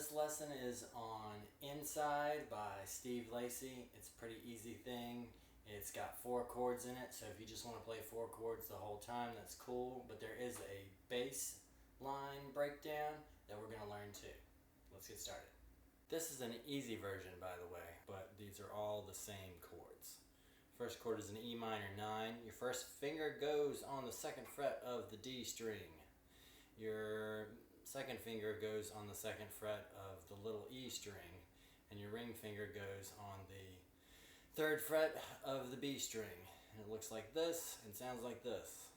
This lesson is on Inside by Steve Lacy. It's a pretty easy thing. It's got 4 chords in it, so if you just want to play 4 chords the whole time, that's cool. But there is a bass line breakdown that we're going to learn too. Let's get started. This is an easy version, by the way, but these are all the same chords. First chord is an E minor 9. Your first finger goes on the 2nd fret of the D string. Your second finger goes on the 2nd fret of the little E string, and your ring finger goes on the 3rd fret of the B string. And it looks like this and sounds like this.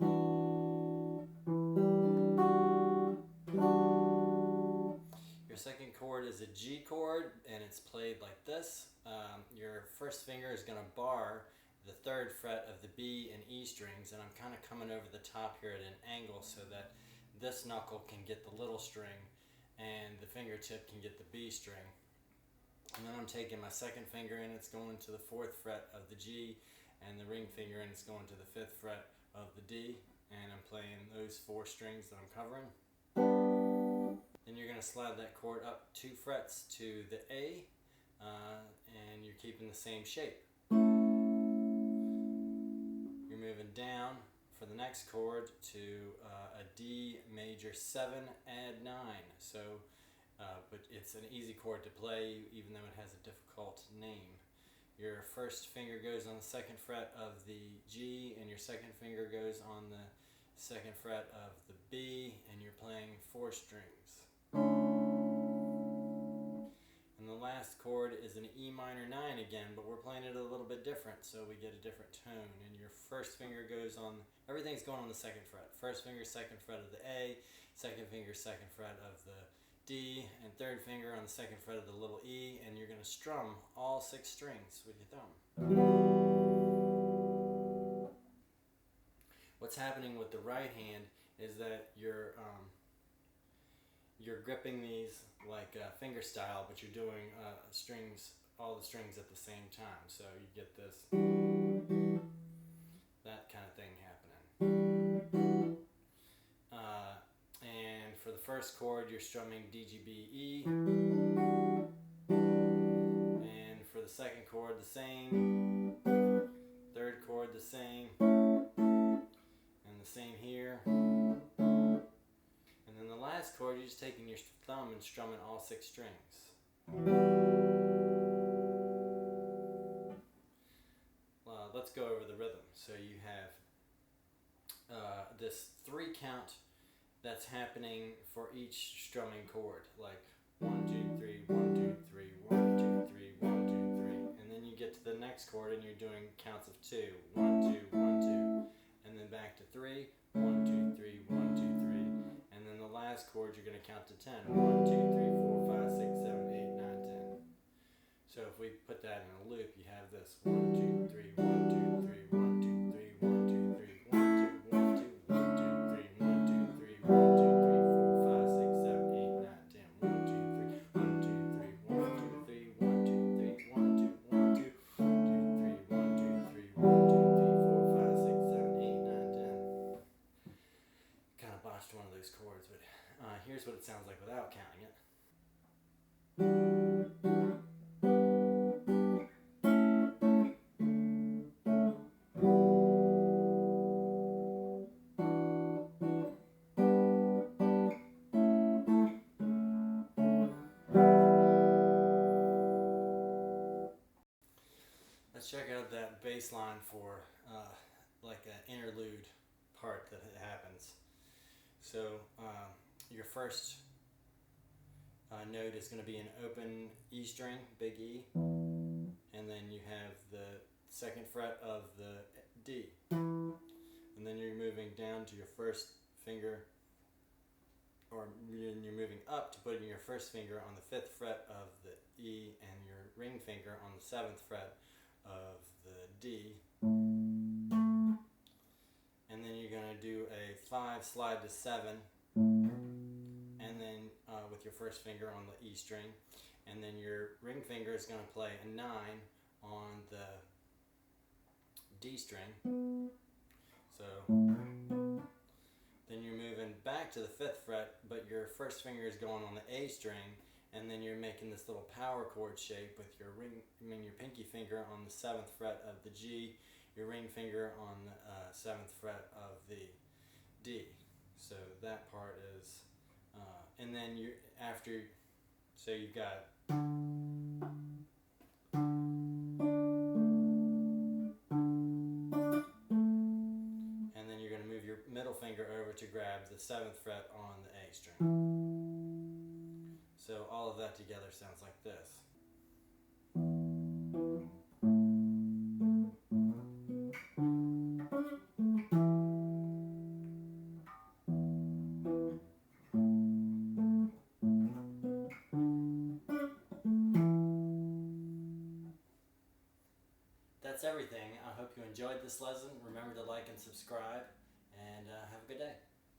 Your second chord is a G chord, and it's played like this. Your first finger is going to bar the 3rd fret of the B and E strings, and I'm kind of coming over the top here at an angle so that this knuckle can get the little string and the fingertip can get the B string. And then I'm taking my second finger and it's going to the 4th fret of the G, and the ring finger and it's going to the 5th fret of the D, and I'm playing those 4 strings that I'm covering. Then you're going to slide that chord up 2 frets to the A, and you're keeping the same shape. You're moving down for the next chord to a D major 7 add 9. So, but it's an easy chord to play even though it has a difficult name. Your first finger goes on the 2nd fret of the G, and your second finger goes on the 2nd fret of the B, and you're playing 4 strings. And the last chord is an E minor 9 again, but we're playing it a little bit different, so we get a different tone. And your first finger goes on, everything's going on the 2nd fret. First finger, 2nd fret of the A, second finger, 2nd fret of the D, and third finger on the 2nd fret of the little E, and you're going to strum all 6 strings with your thumb. What's happening with the right hand is that you're gripping these like finger style, but you're doing strings, all the strings at the same time. So you get this, that kind of thing happening. And for the first chord, you're strumming D, G, B, E. And for the second chord, the same. Third chord, the same. And the same here. And then the last chord, you're just taking your thumb and strumming all 6 strings. Let's go over the rhythm. So you have this 3 count that's happening for each strumming chord, like 1, 2, 3, 1, 2, 3, 1, 2, 3, 1, 2, 3. And then you get to the next chord and you're doing counts of 2, 1, 2, 1, 2, and then back to 3, 1, 2, 3, 1, 2, 3. And then the last chord you're going to count to 10. 1, 2, 3, 4, 5, 6, 7, 8, 9, 10. So if we put that in a loop, you have this 1, 2, 3, 1, 2, 3, 1, 2, 3, 1, 2, 3, 1, 2, 1, 2, 1, 2, 3, 1, 2, 3, 1, 2, 3, 4, 5, 6, 7, 8, 9, 10. 1, 2, 3, 1, 2, 3, 1, 2, 3, 1, 2, 3, 1, 2, 1, 2, 2, 3, 1, 2, 3, 1, 2, 3, 4, 5, 6, 7, 8, 9, 10. Kind of botched one of those chords, but here's what it sounds like without counting it. Let's check out that bass line for like an interlude part that happens. So your first note is going to be an open E string, big E, and then you have the 2nd fret of the D, and then you're moving down to your first finger, or you're moving up to putting your first finger on the 5th fret of the E and your ring finger on the 7th fret of the D, and then you're going to do a 5 slide to 7, and then with your first finger on the E string, and then your ring finger is going to play a 9 on the D string. So then you're moving back to the 5th fret, but your first finger is going on the A string, and then you're making this little power chord shape with your your pinky finger on the 7th fret of the G, your ring finger on the 7th fret of the D. So that part is, and then you after, so you've got. Middle finger over to grab the 7th fret on the A string. So all of that together sounds like this. That's everything. I hope you enjoyed this lesson. Remember to like and subscribe, and have a good day.